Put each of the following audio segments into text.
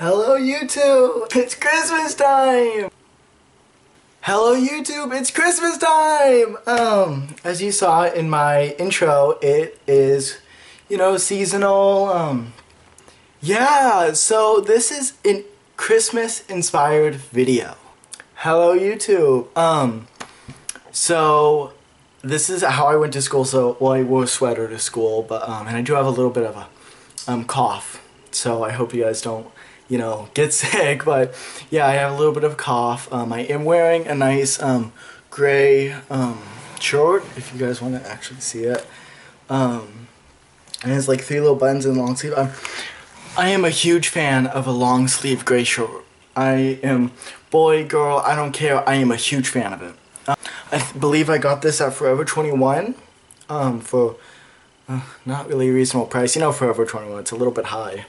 Hello YouTube! It's Christmas time! Hello YouTube, it's Christmas time! As you saw in my intro, it is, seasonal, yeah, so this is a Christmas inspired video. Hello YouTube! So this is how I went to school, I wore a sweater to school, but, and I do have a little bit of a, cough, so I hope you guys don't get sick, but yeah, I have a little bit of a cough. I am wearing a nice gray short, if you guys want to actually see it. And it's like 3 little buttons and long sleeve. I am a huge fan of a long sleeve gray short. I am boy, girl, I don't care. I am a huge fan of it. I believe I got this at Forever 21 for not really a reasonable price. Forever 21, it's a little bit high.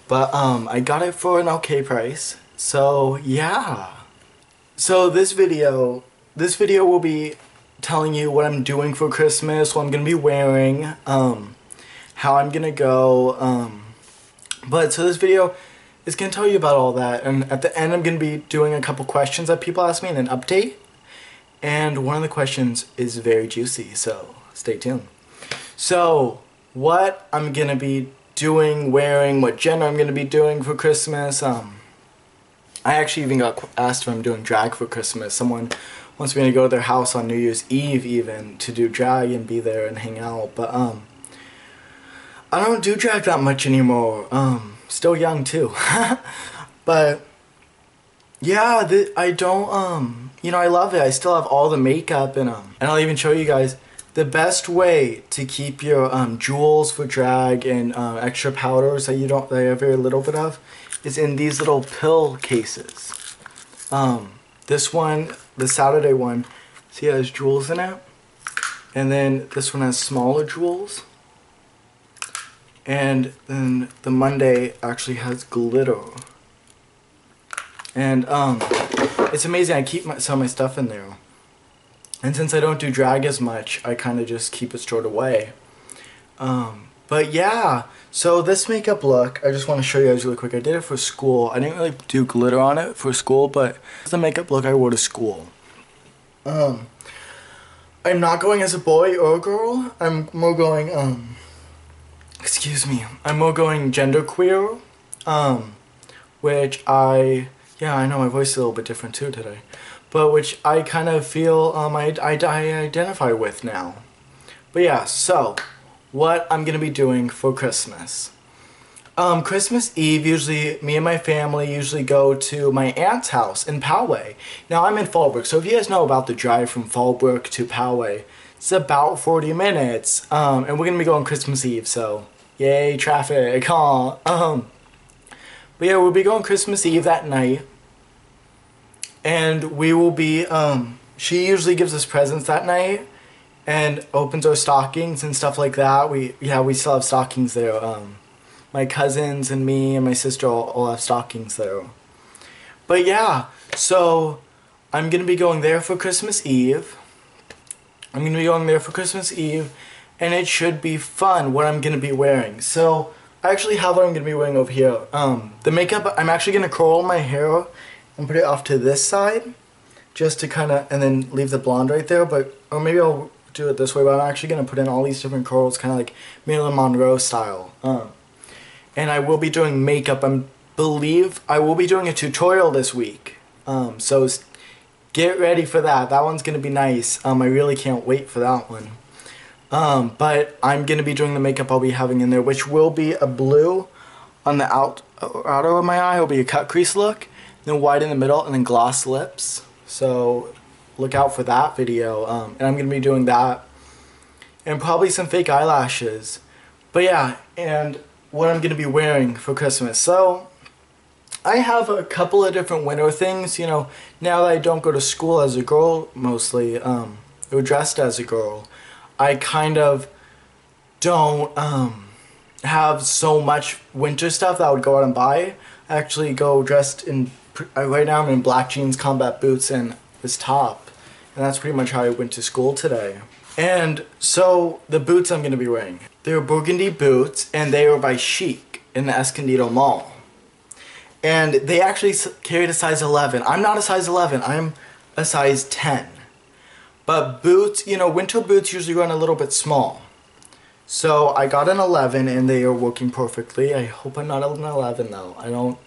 But I got it for an okay price. So yeah. So this video will be telling you what I'm doing for Christmas, what I'm gonna be wearing, how I'm gonna go. But so this video is gonna tell you about all that, and at the end I'm gonna be doing a couple questions that people ask me and an update. And one of the questions is very juicy, so stay tuned. So what I'm gonna be doing, wearing, what gender I'm going to be doing for Christmas. I actually even got asked if I'm doing drag for Christmas. Someone wants me to go to their house on New Year's Eve even to do drag and be there and hang out. But I don't do drag that much anymore. Still young too. But yeah, I don't, I love it. I still have all the makeup and I'll even show you guys. The best way to keep your jewels for drag and extra powders that you have very little bit of is in these little pill cases. This one, the Saturday one, see it has jewels in it, and then this one has smaller jewels, and then the Monday actually has glitter. And it's amazing. I keep some of my stuff in there. And since I don't do drag as much, I kind of just keep it stored away. But yeah, so this makeup look, I just want to show you guys really quick. I did it for school. I didn't really do glitter on it for school, but it's the makeup look I wore to school. I'm not going as a boy or a girl. I'm more going, I'm more going genderqueer. Yeah, I know my voice is a little bit different too today. But which I kind of feel I identify with now. But yeah, so what I'm gonna be doing for Christmas. Christmas Eve, usually me and my family usually go to my aunt's house in Poway. Now I'm in Fallbrook, so if you guys know about the drive from Fallbrook to Poway, it's about 40 minutes. And we're gonna be going Christmas Eve, so yay traffic, huh? But yeah, we'll be going Christmas Eve that night. And we will be, she usually gives us presents that night and opens our stockings and stuff like that. We still have stockings there. My cousins and me and my sister all have stockings there. But yeah, so I'm going to be going there for Christmas Eve. And it should be fun what I'm going to be wearing. So I actually have what I'm going to be wearing over here. The makeup, I'm actually going to curl my hair and put it off to this side, just to kind of, and then leave the blonde right there, or maybe I'll do it this way, but I'm actually going to put in all these different curls, kind of like Marilyn Monroe style. And I will be doing makeup. I believe I will be doing a tutorial this week, so get ready for that. That one's going to be nice. I really can't wait for that one. But I'm going to be doing the makeup I'll be having in there, which will be a blue on the outer of my eye. It will be a cut crease look. Then white in the middle, and then gloss lips. So look out for that video. And I'm going to be doing that. And probably some fake eyelashes. But yeah, and what I'm going to be wearing for Christmas. So I have a couple of different winter things. Now that I don't go to school as a girl mostly, or dressed as a girl, I kind of don't have so much winter stuff that I would go out and buy. I actually go dressed in, right now I'm in black jeans, combat boots, and this top. And that's pretty much how I went to school today. And so the boots I'm going to be wearing, they're burgundy boots, and they are by Chic in the Escondido Mall. And they actually carried a size 11. I'm not a size 11. I'm a size 10. But boots, you know, winter boots usually run a little bit small. So I got an 11 and they are working perfectly. I hope I'm not an 11 though.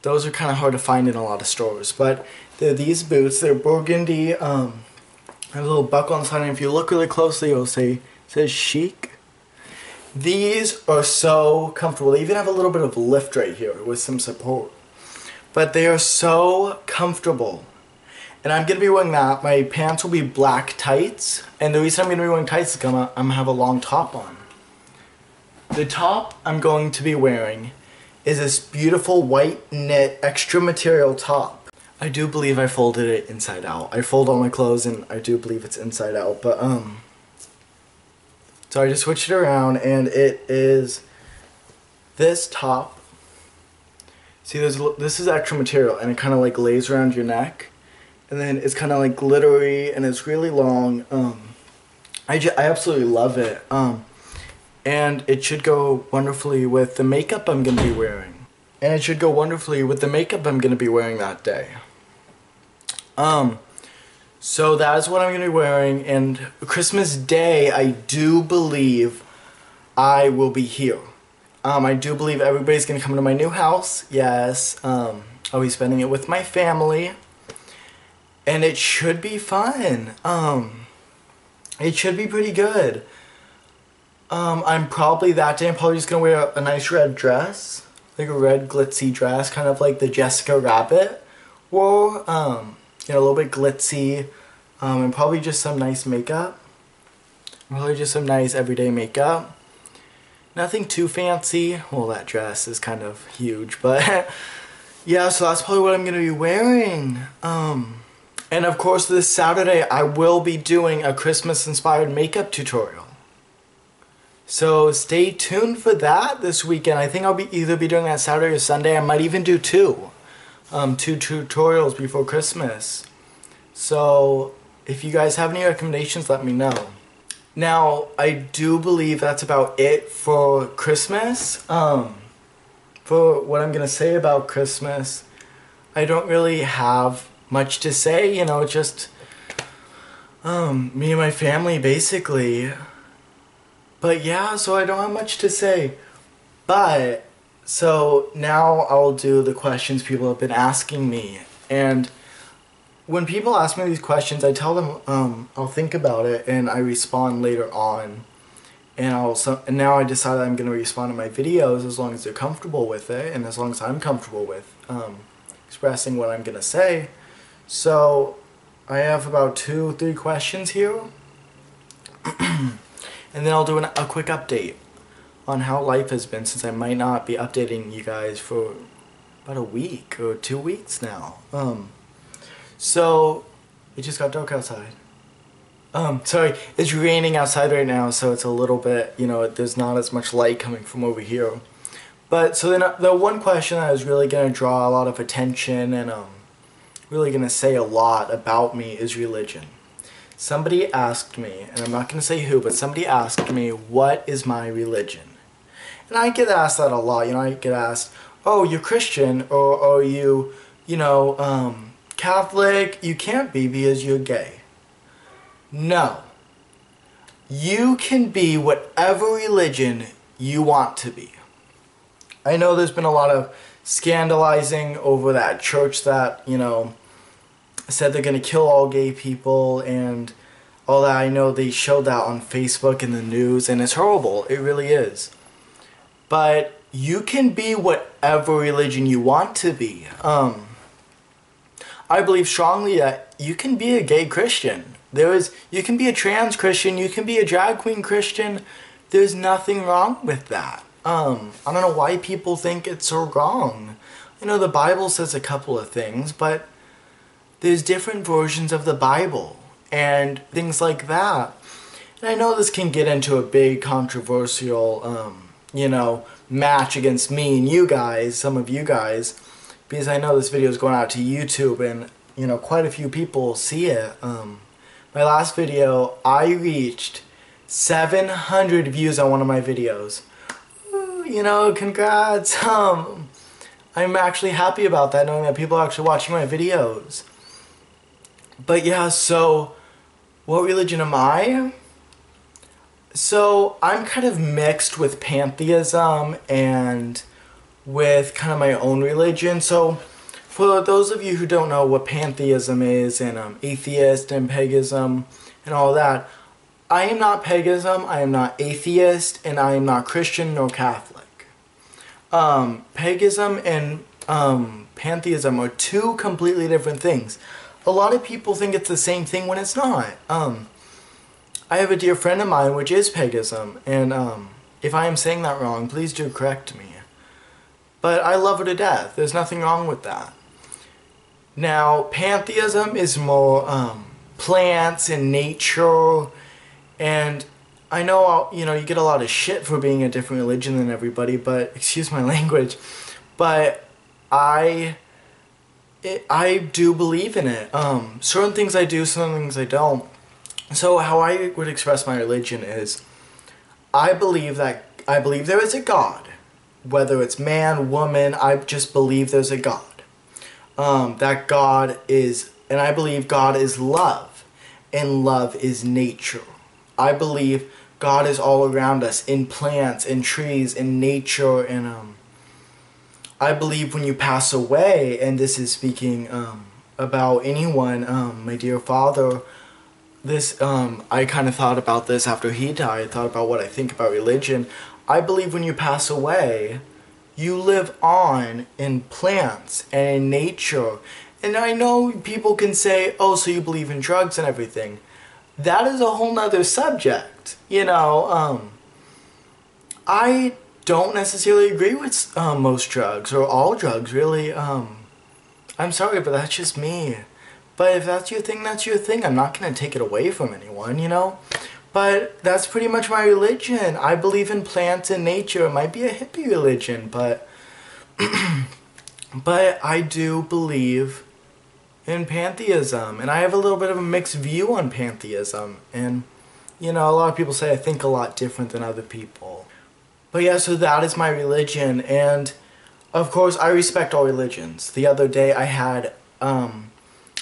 Those are kind of hard to find in a lot of stores. But they're these boots. They're burgundy. Have a little buckle on the side. And if you look really closely, it says chic. These are so comfortable. They even have a little bit of lift right here with some support. But they are so comfortable. And I'm going to be wearing that. My pants will be black tights. And the reason I'm going to be wearing tights is because I'm going to have a long top on. The top I'm going to be wearing is this beautiful white knit extra material top. I do believe I folded it inside out. I fold all my clothes and I do believe it's inside out. But, so I just switched it around and it is this top. See, this is extra material and it kind of like lays around your neck. And then it's kind of like glittery and it's really long. I absolutely love it. And it should go wonderfully with the makeup I'm going to be wearing. And it should go wonderfully with the makeup I'm going to be wearing that day. So that is what I'm going to be wearing. And Christmas Day, I do believe I will be here. I do believe everybody's going to come to my new house. Yes. I'll be spending it with my family. And it should be fun. It should be pretty good. I'm probably that day, I'm probably just going to wear a nice red dress. Like a red glitzy dress, kind of like the Jessica Rabbit wore. You know, a little bit glitzy. And probably just some nice makeup. Probably just some nice everyday makeup. Nothing too fancy. Well, that dress is kind of huge, but yeah, so that's probably what I'm going to be wearing. And of course this Saturday I will be doing a Christmas inspired makeup tutorial. So stay tuned for that this weekend. I think I'll either be doing that Saturday or Sunday. I might even do two tutorials before Christmas. So if you guys have any recommendations, let me know. Now, I do believe that's about it for Christmas. For what I'm going to say about Christmas, I don't really have much to say, you know, just me and my family basically. But yeah, so I don't have much to say. But so now I'll do the questions people have been asking me. And when people ask me these questions, I tell them I'll think about it and I respond later on. And now I decide that I'm going to respond to my videos as long as they're comfortable with it and as long as I'm comfortable with expressing what I'm going to say. So I have about 2-3 questions here. And then I'll do a quick update on how life has been, since I might not be updating you guys for about a week or 2 weeks now. So it just got dark outside. Sorry, it's raining outside right now, so it's a little bit, you know, there's not as much light coming from over here. But so then the one question that is really going to draw a lot of attention and really going to say a lot about me is religion. Somebody asked me, and I'm not going to say who, but somebody asked me, what is my religion? And I get asked that a lot. You know, I get asked, oh, you're Christian, or are you, you know, Catholic? You can't be because you're gay. No. You can be whatever religion you want to be. I know there's been a lot of scandalizing over that church that, you know, said they're going to kill all gay people and all that. I know they showed that on Facebook and the news, and it's horrible. It really is. But you can be whatever religion you want to be. I believe strongly that you can be a gay Christian. You can be a trans Christian. You can be a drag queen Christian. There's nothing wrong with that. I don't know why people think it's so wrong. You know, the Bible says a couple of things, but there's different versions of the Bible and things like that. And I know this can get into a big controversial, you know, match against me and you guys, some of you guys, because I know this video is going out to YouTube and, you know, quite a few people see it. My last video, I reached 700 views on one of my videos. Ooh, you know, congrats. I'm actually happy about that, knowing that people are actually watching my videos. But yeah, so what religion am I? So I'm kind of mixed with pantheism and with kind of my own religion. So for those of you who don't know what pantheism is, and atheist and paganism and all that, I am not paganism, I am not atheist, and I am not Christian nor Catholic. Paganism and pantheism are two completely different things. A lot of people think it's the same thing when it's not. I have a dear friend of mine which is paganism, and if I am saying that wrong, please do correct me. But I love her to death. There's nothing wrong with that. Now, pantheism is more plants and nature, and I know, you get a lot of shit for being a different religion than everybody, but, excuse my language, but I do believe in it. Certain things I do, certain things I don't. So how I would express my religion is, I believe there is a God. Whether it's man, woman, I just believe there's a God. That God is, and I believe God is love, and love is nature. I believe God is all around us, in plants, in trees, in nature, and I believe when you pass away, and this is speaking about anyone, my dear father, I kind of thought about this after he died. I thought about what I think about religion. I believe when you pass away, you live on in plants and in nature. And I know people can say, oh, so you believe in drugs and everything. That is a whole nother subject. I don't necessarily agree with most drugs, or all drugs, really. I'm sorry, but that's just me. But if that's your thing, that's your thing. I'm not going to take it away from anyone, But that's pretty much my religion. I believe in plants and nature. It might be a hippie religion, but but I do believe in pantheism. And I have a little bit of a mixed view on pantheism. And, a lot of people say I think a lot different than other people. But yeah, so that is my religion. And, of course, I respect all religions. The other day I had a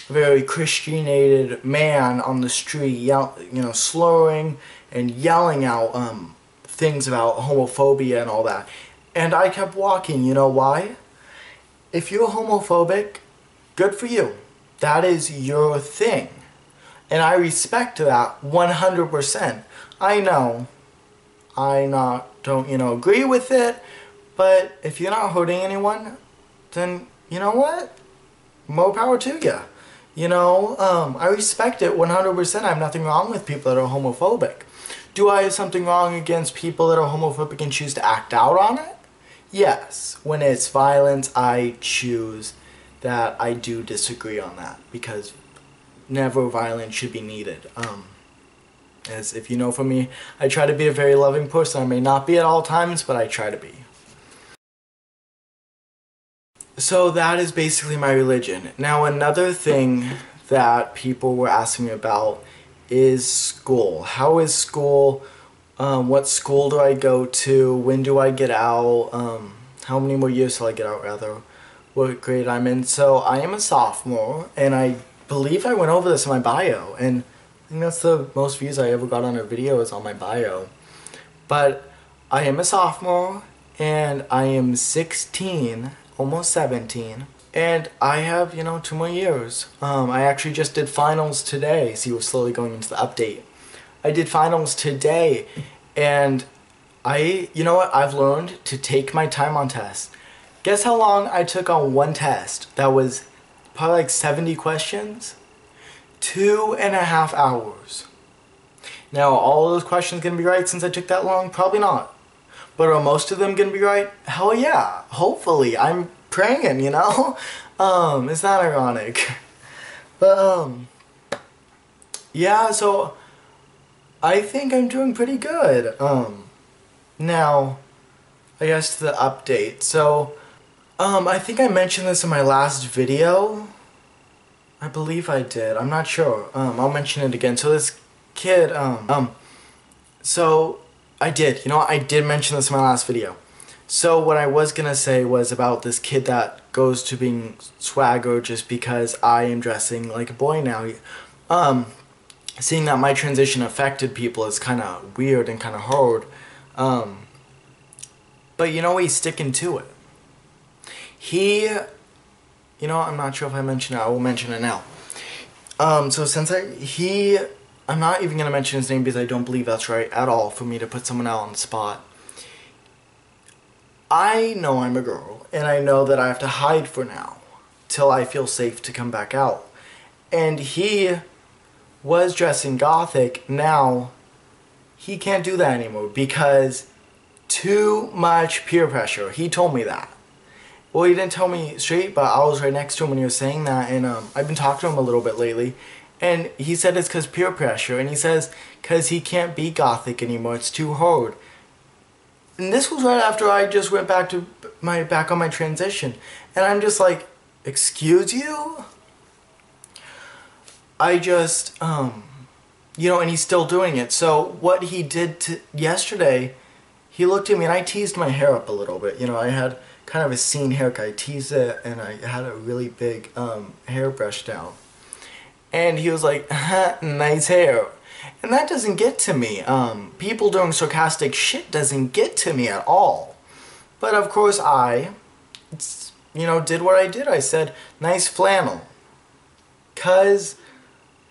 very Christianated man on the street, slurring and yelling out things about homophobia and all that. And I kept walking. You know why? If you're homophobic, good for you. That is your thing. And I respect that 100%. I know I don't agree with it, but if you're not hurting anyone, then you know what? More power to you. I respect it 100%. I have nothing wrong with people that are homophobic. Do I have something wrong against people that are homophobic and choose to act out on it? Yes. When it's violence, I choose that. I do disagree on that, because never violence should be needed. As if you know from me, I try to be a very loving person. I may not be at all times, but I try to be. So that is basically my religion. Now, another thing that people were asking me about is school. How is school? What school do I go to? When do I get out? How many more years till I get out, rather? What grade I'm in? So I am a sophomore, and I believe I went over this in my bio, and I think that's the most views I ever got on a video is on my bio. But I am a sophomore, and I am 16, almost 17, and I have, 2 more years. I actually just did finals today. See, we're slowly going into the update. I did finals today, and you know what, I've learned to take my time on tests. Guess how long I took on one test? That was probably like 70 questions. 2.5 hours. Now, are all those questions gonna be right since I took that long? Probably not. But are most of them gonna be right? Hell yeah. Hopefully. I'm praying, It's not ironic. But, yeah, so I think I'm doing pretty good. Now, I guess to the update. So, I think I mentioned this in my last video. I believe I did. I'm not sure. I'll mention it again. So this kid, so I did. I did mention this in my last video. So what I was gonna say was about this kid that goes to being swagger just because I am dressing like a boy now. Um, Seeing that my transition affected people is kind of weird and kind of hard. Um, but you know, he's sticking to it. He, you know, I'm not sure if I mentioned it. I will mention it now. So since I'm not even gonna mention his name because I don't believe that's right at all for me to put someone out on the spot. I know I'm a girl, and I know that I have to hide for now, till I feel safe to come back out. And he was dressing gothic. Now, he can't do that anymore because too much peer pressure. He told me that. Well, he didn't tell me straight, but I was right next to him when he was saying that, and I've been talking to him a little bit lately, and he said it's because peer pressure, and he says because he can't be gothic anymore, it's too hard. And this was right after I just went back on my transition. And I'm just like, excuse you? I just, you know, and he's still doing it. So what he did yesterday, he looked at me and I teased my hair up a little bit. You know, I had kind of a scene haircut. I teased it and I had a really big hairbrush down. And he was like, nice hair. And that doesn't get to me. People doing sarcastic shit doesn't get to me at all. But of course you know, did what I did. I said, nice flannel. 'Cause,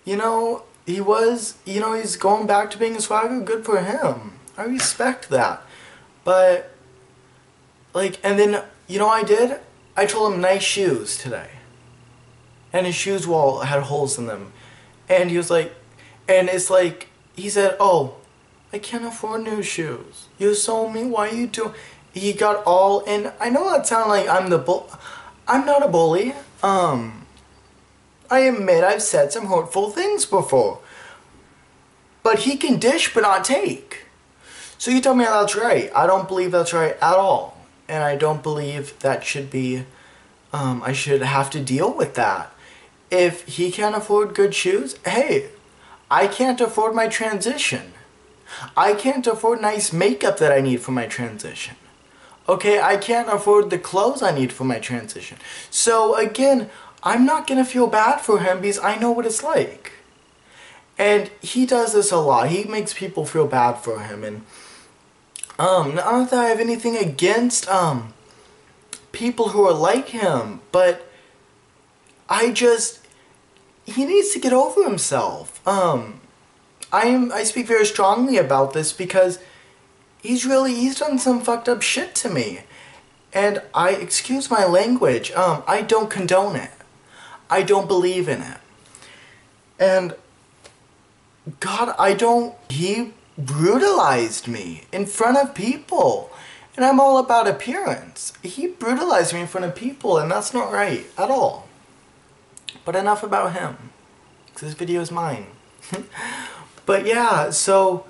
you know, he's going back to being a swagger. Good for him. I respect that. But, like, and then, you know what I did? I told him nice shoes today. And his shoes had holes in them. And he was like, and it's like, he said, oh, I can't afford new shoes. You're so mean, why are you doing? He got all, and I know that sounds like I'm not a bully. I admit I've said some hurtful things before. But he can dish but not take. So you tell me that's right. I don't believe that's right at all. And I don't believe that should be, I should have to deal with that. If he can't afford good shoes, hey, I can't afford my transition. I can't afford nice makeup that I need for my transition. Okay, I can't afford the clothes I need for my transition. So again, I'm not going to feel bad for him because I know what it's like. And he does this a lot. He makes people feel bad for him. And not that I have anything against people who are like him, but he needs to get over himself. I speak very strongly about this because he's done some fucked up shit to me. And excuse my language, I don't condone it. I don't believe in it. And, God, he brutalized me in front of people. And I'm all about appearance. He brutalized me in front of people, and that's not right at all. But enough about him, because this video is mine. But yeah, so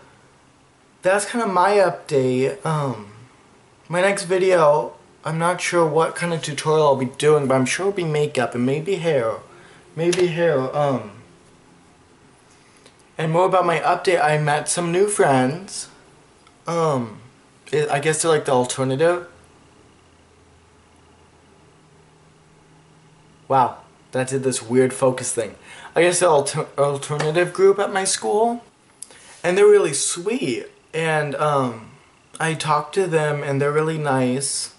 that's kind of my update. My next video, I'm not sure what kind of tutorial I'll be doing, but I'm sure it'll be makeup and maybe hair. Maybe hair, and more about my update, I met some new friends. I guess they're like the alternative. Wow, that did this weird focus thing. I guess the alternative group at my school. And they're really sweet. And I talked to them and they're really nice.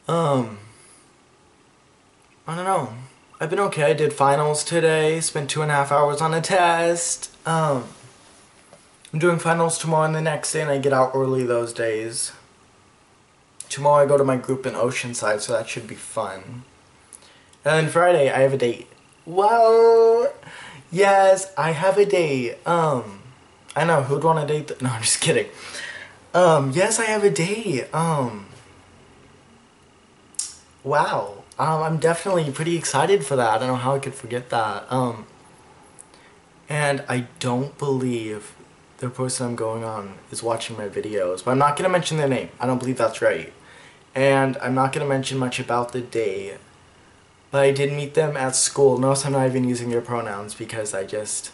I don't know. I've been okay. I did finals today. Spent 2.5 hours on a test. I'm doing finals tomorrow and the next day, and I get out early those days. Tomorrow I go to my group in Oceanside, so that should be fun. And then Friday I have a date. Whoa! Yes, I have a date. I know, who'd want a date? No, I'm just kidding. Yes, I have a date. Wow. I'm definitely pretty excited for that. I don't know how I could forget that. And I don't believe the person I'm going on is watching my videos. But I'm not going to mention their name. I don't believe that's right. And I'm not going to mention much about the date. But I did meet them at school. Notice I'm not even using their pronouns because I just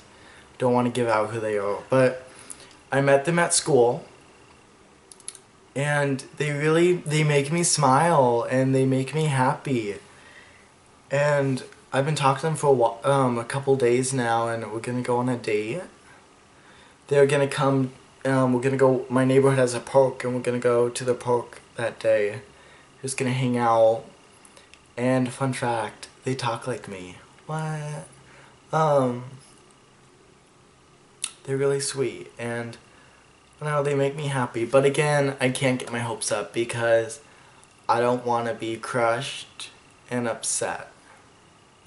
don't want to give out who they are. But I met them at school. and they make me smile and they make me happy. And I've been talking to them for a couple days now, and we're gonna go on a date. They're gonna come. We're gonna go. My neighborhood has a park, and we're gonna go to the park that day. Just gonna hang out. And fun fact, they talk like me. What? They're really sweet, and you know, they make me happy. But again, I can't get my hopes up because I don't want to be crushed and upset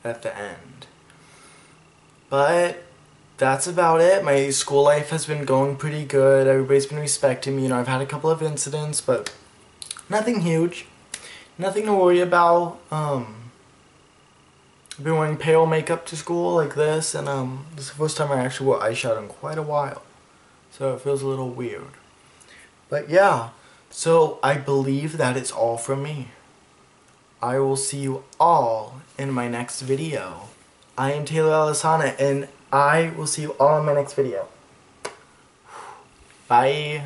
at the end. But that's about it. My school life has been going pretty good. Everybody's been respecting me. You know, I've had a couple of incidents, but nothing huge. Nothing to worry about. I've been wearing pale makeup to school like this, and this is the first time I actually wore eyeshadow in quite a while. So it feels a little weird. But yeah, so I believe that it's all from me. I will see you all in my next video. I am Taylor Alisana, and I will see you all in my next video. Bye.